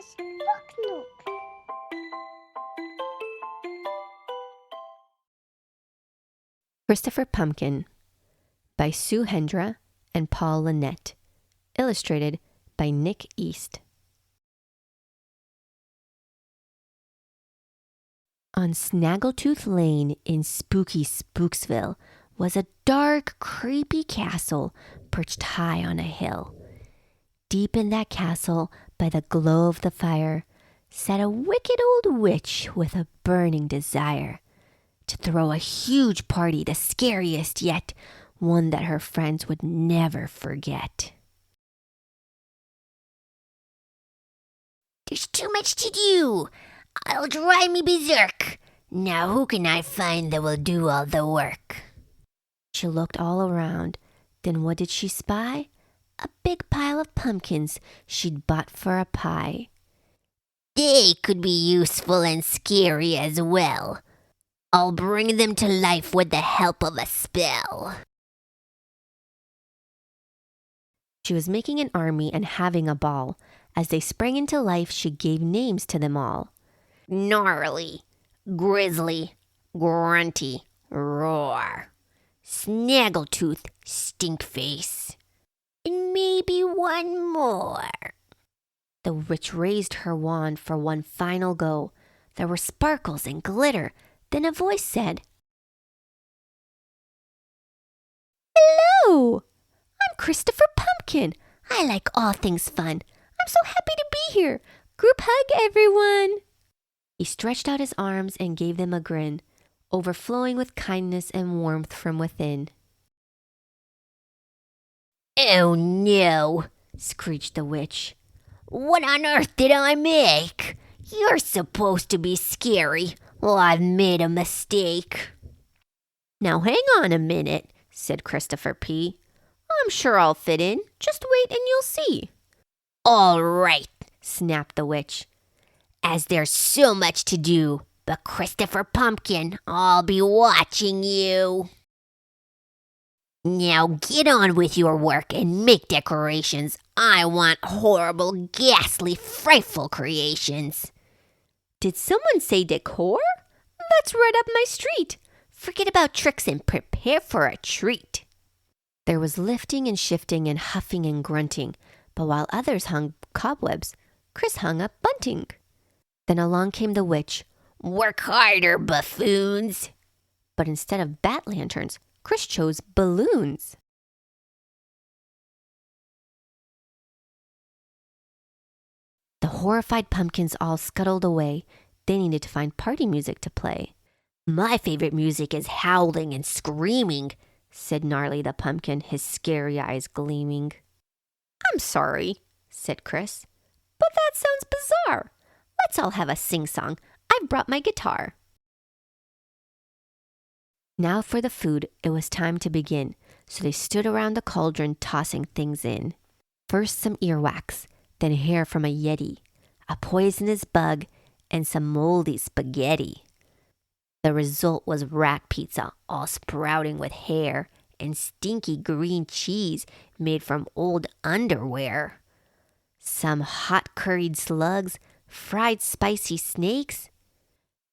Yes, look, Nook. Christopher Pumpkin by Sue Hendra and Paul Linnet. Illustrated by Nick East. On Snaggletooth Lane in spooky Spooksville was a dark, creepy castle perched high on a hill. Deep in that castle, by the glow of the fire, sat a wicked old witch with a burning desire to throw a huge party, the scariest yet, one that her friends would never forget. There's too much to do. It'll drive me berserk. Now who can I find that will do all the work? She looked all around. Then what did she spy? A big pile of pumpkins she'd bought for a pie. They could be useful and scary as well. I'll bring them to life with the help of a spell. She was making an army and having a ball. As they sprang into life, she gave names to them all. Gnarly, grizzly, grunty, roar. Snaggletooth, stinkface. And maybe one more. The witch raised her wand for one final go. There were sparkles and glitter. Then a voice said, "Hello! I'm Christopher Pumpkin. I like all things fun. I'm so happy to be here. Group hug, everyone." He stretched out his arms and gave them a grin, overflowing with kindness and warmth from within. Oh no, screeched the witch. What on earth did I make? You're supposed to be scary. Well, I've made a mistake. "Now hang on a minute," said Christopher P. "I'm sure I'll fit in. Just wait and you'll see." All right, snapped the witch. As there's so much to do, but Christopher Pumpkin, I'll be watching you. Now get on with your work and make decorations. I want horrible, ghastly, frightful creations. Did someone say decor? That's right up my street. Forget about tricks and prepare for a treat. There was lifting and shifting and huffing and grunting, but while others hung cobwebs, Chris hung up bunting. Then along came the witch. Work harder, buffoons. But instead of bat lanterns, Chris chose balloons. The horrified pumpkins all scuttled away. They needed to find party music to play. My favorite music is howling and screaming, said Gnarly the pumpkin, his scary eyes gleaming. "I'm sorry," said Chris, "but that sounds bizarre. Let's all have a sing-song. I've brought my guitar." Now for the food. It was time to begin, so they stood around the cauldron tossing things in. First some earwax, then hair from a yeti, a poisonous bug, and some moldy spaghetti. The result was rat pizza, all sprouting with hair, and stinky green cheese made from old underwear. Some hot curried slugs, fried spicy snakes.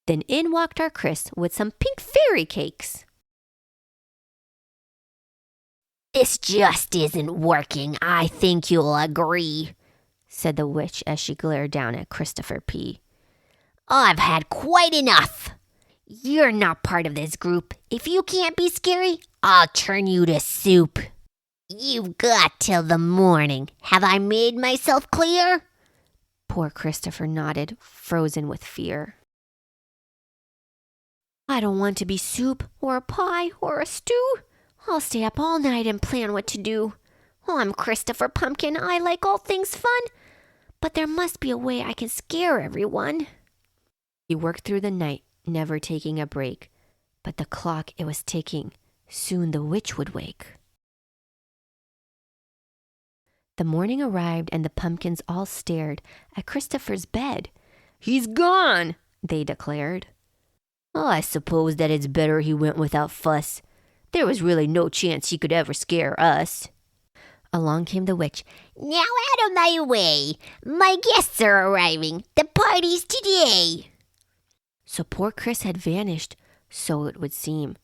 Then in walked our Chris with some pink fairy cakes. This just isn't working, I think you'll agree, said the witch as she glared down at Christopher P. I've had quite enough. You're not part of this group. If you can't be scary, I'll turn you to soup. You've got till the morning. Have I made myself clear? Poor Christopher nodded, frozen with fear. "I don't want to be soup or a pie or a stew. I'll stay up all night and plan what to do. I'm Christopher Pumpkin. I like all things fun. But there must be a way I can scare everyone." He worked through the night, never taking a break. But the clock, it was ticking. Soon the witch would wake. The morning arrived and the pumpkins all stared at Christopher's bed. "He's gone," they declared. "I suppose that it's better he went without fuss. There was really no chance he could ever scare us." Along came the witch. Now out of my way. My guests are arriving. The party's today. So poor Chris had vanished, so it would seem.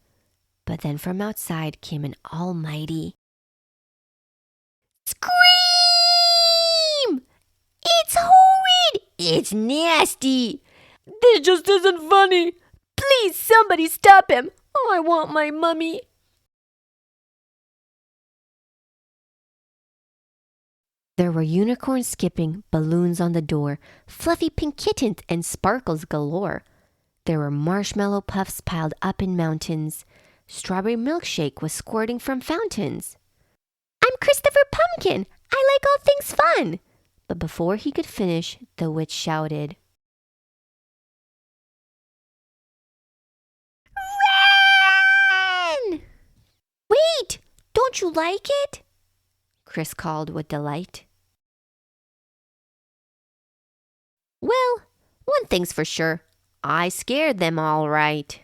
But then from outside came an almighty Scream! It's horrid! It's nasty! "This just isn't funny! Please, somebody stop him! I want my mummy!" There were unicorns skipping, balloons on the door, fluffy pink kittens, and sparkles galore. There were marshmallow puffs piled up in mountains. Strawberry milkshake was squirting from fountains. "I'm Christopher Pumpkin! I like all things fun!" But before he could finish, the witch shouted, Run! "Wait! Don't you like it?" Chris called with delight. "Well, one thing's for sure. I scared them all right."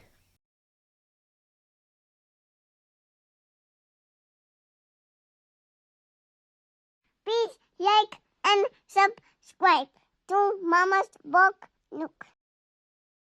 Please like and subscribe to Mama's Book Nook.